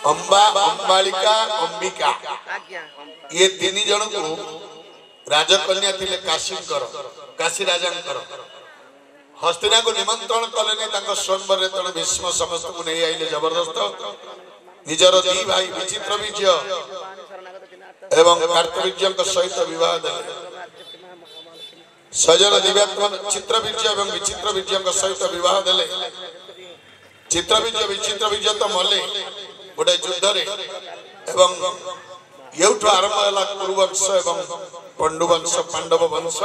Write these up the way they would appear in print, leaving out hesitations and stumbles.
अंबा अंबालिका अंबिका ये तीन जन को राजकन्या थिले काशी राजा हस्तिना को निमंत्रण कले स्वयंवर तेणु भीष्म समस्त को नहीं आइले जबरदस्त निजर दी भाई विचित्र विजय एवं कार्तवीर्य सहित विवाह देले सजन दिव्यात्मन चित्रवीर्य एवं विचित्र विजय सहित विवाह देले चित्रवीर्य विचित्र विजय तो मले गोटे युद्ध एवं येउठ आरंभ है कुरुवंश एवं पंडुवंश पांडव वंश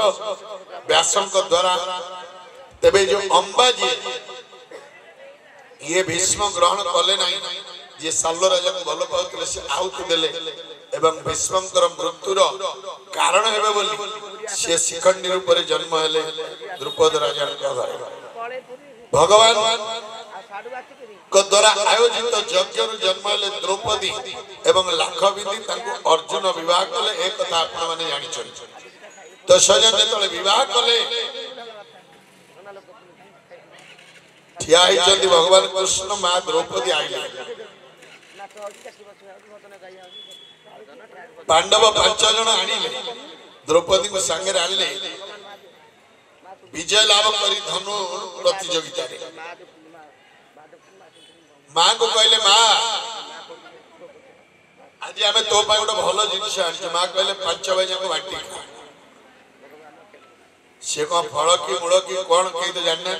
व्यासंक द्वारा तेबे जो अंबाजी ये भीष्म ग्रहण कले नहीं जे साल्व राजा को भल पाउतले से आहुति देले एवं भीष्मकर मृत्युर कारण हेबे बोली से शिखंडी रूप रे जन्म हेले द्रुपद राजा भगवान को द्वारा आयोजित यज्ञ जन्म हेले द्रौपदी एवं लाखविंदी तांको अर्जुन विवाह कले एक कथा आपण माने जानि छथि तो सजन जेतले विवाह कले ठिया हिचंदी भगवान कृष्ण मां द्रौपदी आइले पांडव 5 जन आनिले द्रौपदी को संगे आनिले विजय लाभ करी धनु प्रतियोगिता रे मां को कहले मां आज आमे तो पा गोटे भलो जिनिस आनी मां कहले 5 भाई जाको बाटी खा से को फल की मूल की कोन कहि तो जानना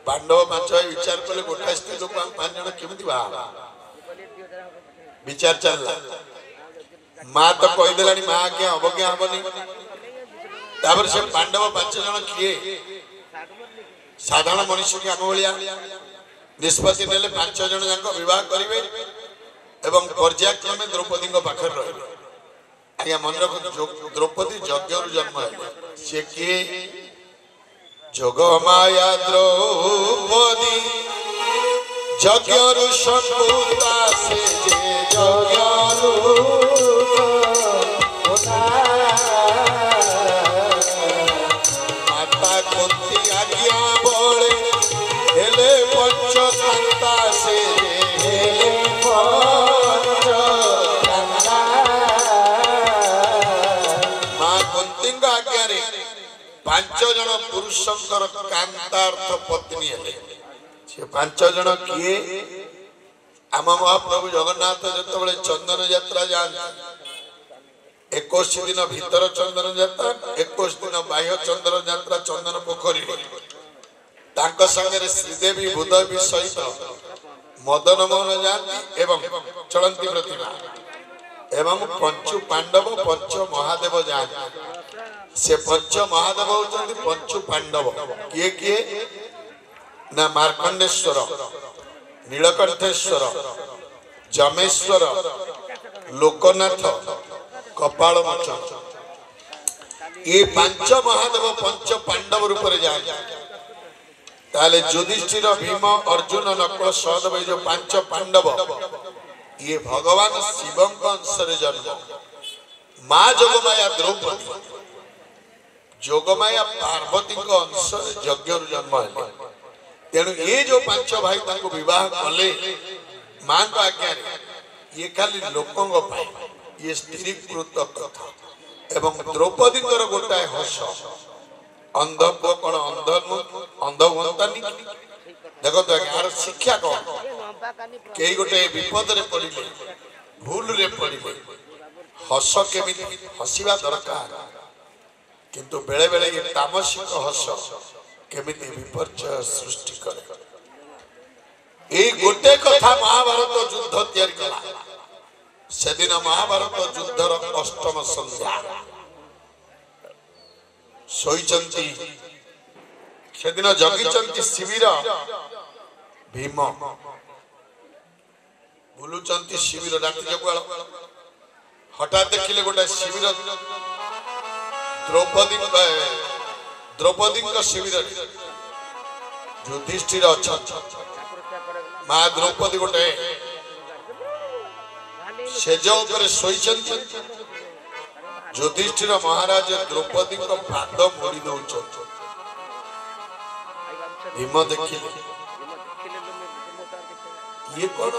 पांडव 5 भाई विचार कले गोटा स्त्री लोक 5 जन केमिति बा विचार चलला मां तो कहि देलानी मां के अवज्ञा हबनी तापर से पांडव 5 जन किए साधारण मनुष्य के आम भलिया निष्पत्ति नेले 5 जन जाक विवाह करिवे एवं पर्यायक्रमे द्रौपदी को पाखर रहिबे आज्ञा मन रखो द्रौपदी यज्ञ जन्म है से किए जोग माया द्रौपदी यज्ञ संपूता से जे यज्ञ माता कुंती आज्ञा बोले हेले पंचकांता से हेले पंचकांता मां कुंती आज्ञा रे 5 जन पुरुषंकर कांतार्थ पत्नी हेले से 5 जन किए आम महाप्रभु जगन्नाथ जतबले चंदन यात्रा जान 21 दिन भीतर चंदन यात्रा 21 दिन बाह्य चंदन यात्रा चंदन पोखरी तांका संगे श्रीदेवी भूदेवी सहित मदन मोहन जाती एवं चलंती प्रतिमा एवं पंचु पांडव पंच महादेव जाती से पंच महादेव होचंती पंचु पांडव किए किए ना मार्कंडेश्वर नीलकंठेश्वर जमेश्वर लोकनाथ कपाल मोचन ये 5 महादेव पंच पांडव रूप रे जाती ताले युधिष्ठिर भीम अर्जुन नकुल सहदेव जो 5 पांडव ये भगवान शिव अंश रे जन्म मां जोगमाया द्रौपदी जोगमाया पार्वती को अंश यज्ञ जन्म है तेणु ये जो 5 भाई ताको विवाह कले मां को आज्ञा ये खाली लोकों ये स्त्री कृत कथा एवं द्रौपदी गोटाए हस अंध को कौन अंध हंतानी देखो तो यार शिक्षा कौन कई गोटे विपद रे पड़िले भूल रे पड़िले हस केमिति हसिबा दरकार किंतु बेले बेले ये तामसिक हस केमिति विपर्य सृष्टि करे ए गोटे कथा महाभारत युद्ध तैयारी कला सेदिन महाभारत युद्धर अष्टम संध्या सोईचंती सेदिन जगिचंती शिविर भीम बुलुचंती शिविर राति जगुआल हठात देखिले गोटे शिविर द्रौपदी शिविर युधिष्ठिर अच्छा मां द्रौपदी गोटे सेज उपरे सोईचंती युधिष्ठिर महाराज द्रौपदी को पाद मोड़ी दौचंती भीम देखिले ये कौन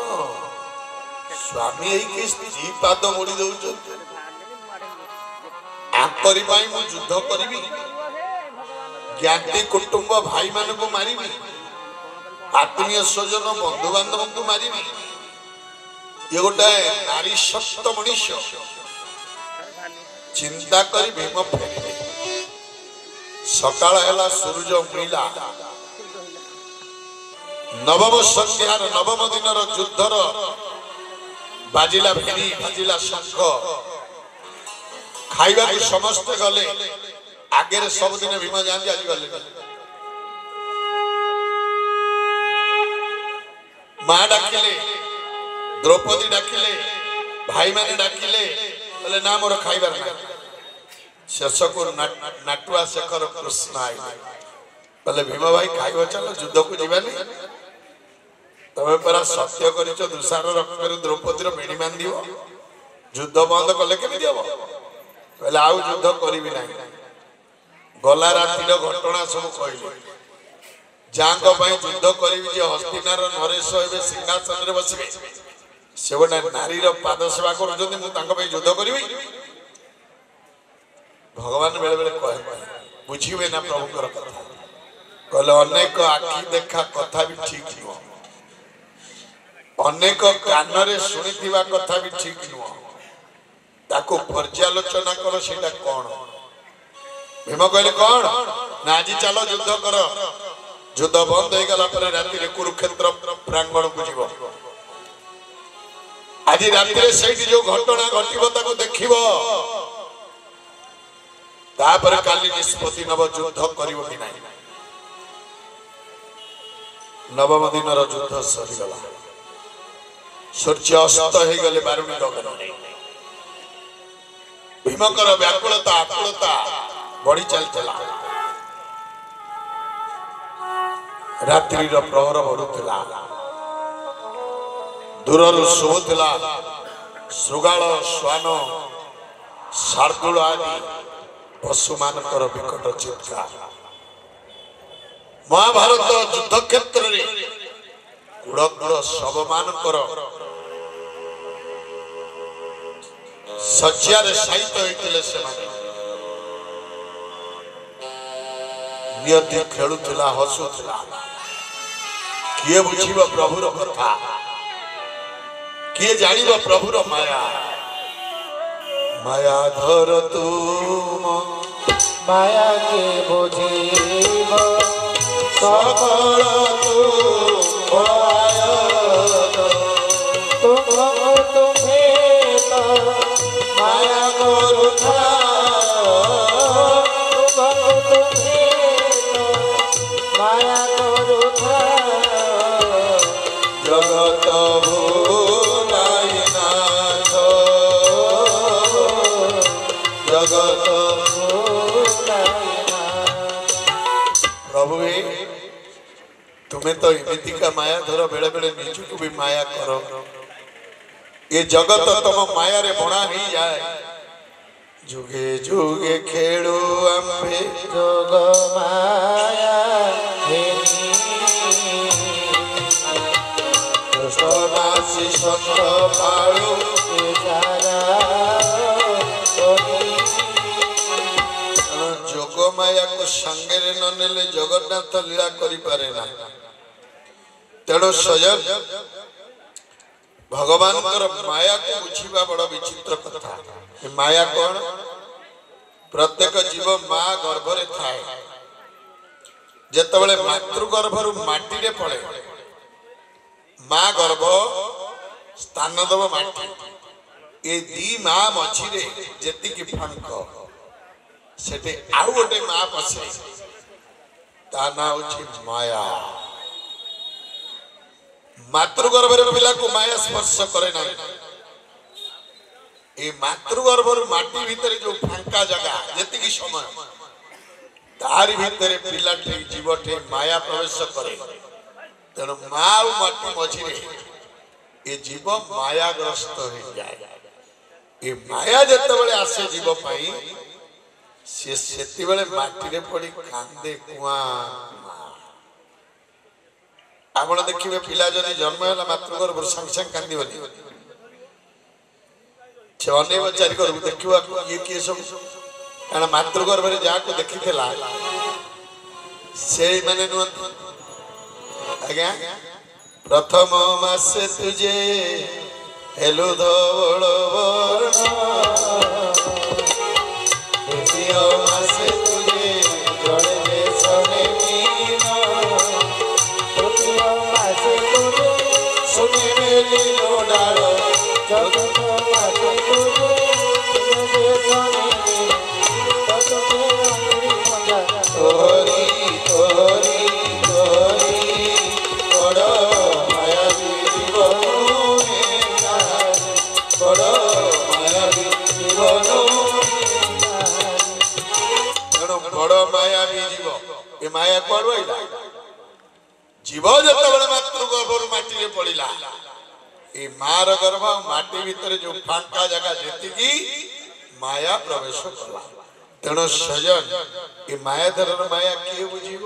स्वामी यही स्त्री पाद मोड़ी दौर आकरी मु युद्ध करी ज्ञाति कुटुंब भाई मान को मारी आत्मीय स्वजन बंधु बांधव को मारी ये गोटे नारी शक्त मनुष्य चिंता करी भीम फेर सकाळ है सूरज मिला नवम संध्यार नवम दिन युद्धर बाजिला भेरी बाजिला शंख खाइबा को समस्त गले आगे सब दिन भीम जाती आज गले माँ डाकिले द्रौपदी डाकिले भाई माने डाकिले बोले ना मोर खाइबार ना शेष को नाटुआ शेखर कृष्ण आई बोले भीम भाई खाइब चलो युद्ध को जीवानी तमें परा सत्य कर दुषार रक्त द्रौपदी मेणी बांध युद्ध बंद कले केमी हम बोले आउ युद्ध करी ना गला रातिर घटना सब कहले जहाँ युद्ध करी हस्तिनार नरेश ए सिंहासन बसवे से गोटे नारी पाद सेवा कर युद्ध करी भगवान बेले बेले कहे बुझे ना प्रभुकर कथा कहले अनेक आखि देखा कथा भी ठीक नुह अनेक कान शुणी कथा भी ठीक नुह ताको पर्यालोचना कर सेटा कौन भीम कहले कौन ना आज चलो युद्ध कर युद्ध बंद हो गला पर राति रे कुरुक्षेत्र प्रांगण को जीव आज राति रे सेठी जो घटना घटिबो ताको देखिबो तापर काली निष्पत्ति नव युद्ध करिवो कि नाही नवम दिन युद्ध सरी गला सूर्य अस्त हो गले बारुणी गगन भीमकर व्याकुलता आकुलता बढ़ी चलता रात्रि प्रहर बढ़ुला दूर शुभुला श्रृगाल श्वान शार्दूल आदि पशु मानकर विकट चित्कार महाभारत युद्ध क्षेत्र में गुड़ गुड़ शव मानकर शज्यार सहित होते से नियति खेलुला हसुला किए बुझीब प्रभुर कथा किए जानिब प्रभुर माया माया धर तुम माया के बुझीब सकल तुम्हें माया करुथा माया करुथा जगत भूलाई नाथ जगत प्रभु तुम्हें तो इमिति का माया धर बेले बेले निजु भी माया करो ये जगत तुम माया रे बना ही जाए जुगे जुगे खेलु आम्भे जोग माया कृष्णनासी सत पालु जोग माया को संगे न नेले जगन्नाथ लीला करि पारे ना तेणु स्वयं भगवान माया को बुझीबा बड़ विचित्र कथा माया कौन प्रत्येक जीव माँ गर्भरे थाए जेतबेले मातृगर्भरु माटी रे पड़े माँ गर्भ स्थान दब माटी ए दी माँ मझी रे जेति की फांक सेटे आउ गोटे माँ पसे ता ना होछि माया मातृगर्भर पिला को माया स्पर्श करे ना ए मातृगर्भर माटी भीतर जो फांका जगह जेति की समय तारी भीतर पिला टे जीव टे माया प्रवेश करे तेणु माँ और माटी मझी ए जीव मायाग्रस्त हो जाए ए माया जेतेबेले आसे जीव पाई से सेतिबेले माटी रे पड़ी कांदे कुआ आपण देखिबे पिला जदी जन्म होला मातृगर्भ संग संग कांदी बनी से अनेक चारि घर देखा ये किए सब कारण मातृगर्भ जहाँ देखी से मैंने नुहति आज्ञा प्रथम मासे तुझे हेलु धवल वर्ण द्वितीय मासे तुझे जड़े देशने मीन तृतीय मासे तुझे सुने मेली नो डाल चतुर्थ मासे तुझे देशने चतुर्थे अंगुरी मंदा तोरी तोरी तोरी बड़ माया जीवन बड़ माया जीवन तेणु बड़ माया भी जीव ये माया कौन रहा जीव जो मातृगर्भ माटी पड़ा ये मार गर्भ माटी भितर जो फांका जगह जी माया प्रवेश कला तेणु सजन ये माया धरण माया किए बुझीब